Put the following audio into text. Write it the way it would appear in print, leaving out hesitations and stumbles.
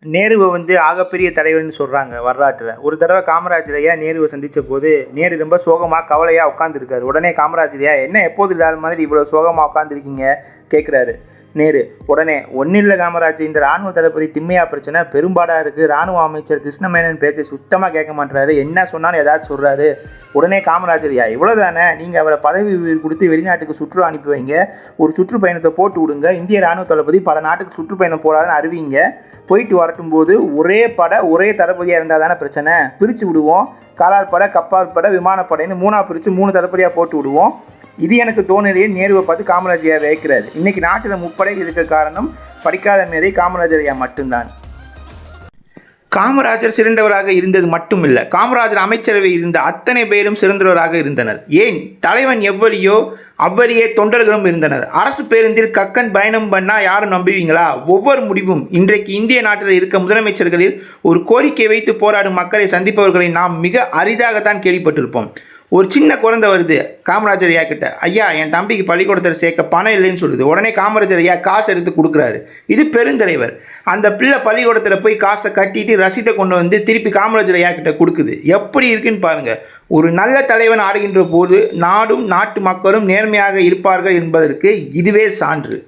நேருவை ஆகப்பெரிய தலைவர்னு சொல்கிறாங்க வரலாற்றில். ஒரு தடவை காமராஜர் ஐயா நேருவை சந்தித்த போது நேரு ரொம்ப சோகமாக கவலையாக உட்காந்துருக்காரு. உடனே காமராஜர் ஐயா, என்ன எப்போது இல்லாத மாதிரி இவ்வளோ சோகமாக உட்காந்துருக்கீங்க கேட்குறாரு நேரு. உடனே ஒன்றும் இல்லை காமராஜ், இந்த இராணுவ தளபதி திம்மையா பிரச்சனை பெரும்பாடாக இருக்குது. இராணுவ அமைச்சர் கிருஷ்ணமேனன் பேச்சை சுத்தமாக கேட்க மாட்டுறாரு, என்ன சொன்னாலும் ஏதாச்சும் சொல்கிறாரு. உடனே காமராஜர் ஐயா, இவ்வளோ தானே, நீங்கள் அவரை பதவி கொடுத்து வெளிநாட்டுக்கு சுற்று அனுப்பி வைங்க, ஒரு சுற்றுப்பயணத்தை போட்டு விடுங்க, இந்திய இராணுவ தளபதி பல நாட்டுக்கு சுற்றுப்பயணம் போகிறாருன்னு அறிவிங்க, போயிட்டு வரட்டும் போது ஒரே ஒரே தளபதியாக இருந்தால் தானே பிரச்சனை, பிரித்து விடுவோம், காலால் படை கப்பால் படை விமானப்படைன்னு 3ஆக பிரித்து 3 தளபதியாக போட்டு விடுவோம். இது எனக்கு தோணலையே நேருவை பார்த்து காமராஜர் ஐயா வைக்கிறாரு. இன்றைக்கி நாட்டில் முப்படை இருக்க காரணம் படிக்காத மேதை காமராஜர் ஐயா மட்டும்தான். காமராஜர் சிறந்தவராக இருந்தது மட்டுமில்லை, காமராஜர் அமைச்சரவை இருந்த அத்தனை பேரும் சிறந்தவராக இருந்தனர். ஏன், தலைவன் எவ்வளியோ அவ்வளியே தொண்டர்களும் இருந்தனர். அரசு பேருந்தில் கக்கன் பயணம் பண்ணால் யாரும் நம்புவீங்களா? ஒவ்வொரு முடிவும் இன்றைக்கு இந்திய நாட்டில் இருக்க முதலமைச்சர்களில் ஒரு கோரிக்கை வைத்து போராடும் மக்களை சந்திப்பவர்களை நாம் மிக அரிதாகத்தான் கேள்விப்பட்டிருப்போம். ஒரு சின்ன குழந்தை வருது காமராஜர் ஐயா கிட்ட, ஐயா என் தம்பிக்கு பள்ளிக்கூடத்தில் சேர்க்க பணம் இல்லைன்னு சொல்லுது. உடனே காமராஜர் ஐயா காசு எடுத்து கொடுக்குறாரு. இது பெருந்தலைவர். அந்த பிள்ளை பள்ளிக்கூடத்தில் போய் காசை கட்டிட்டு ரசீதை கொண்டு திருப்பி காமராஜர் ஐயா கிட்ட கொடுக்குது. எப்படி இருக்குன்னு பாருங்க. ஒரு நல்ல தலைவன் ஆடுகின்ற போது நாடும் நாட்டு மக்களும் நேர்மையாக இருப்பார்கள் என்பதற்கு இதுவே சான்று.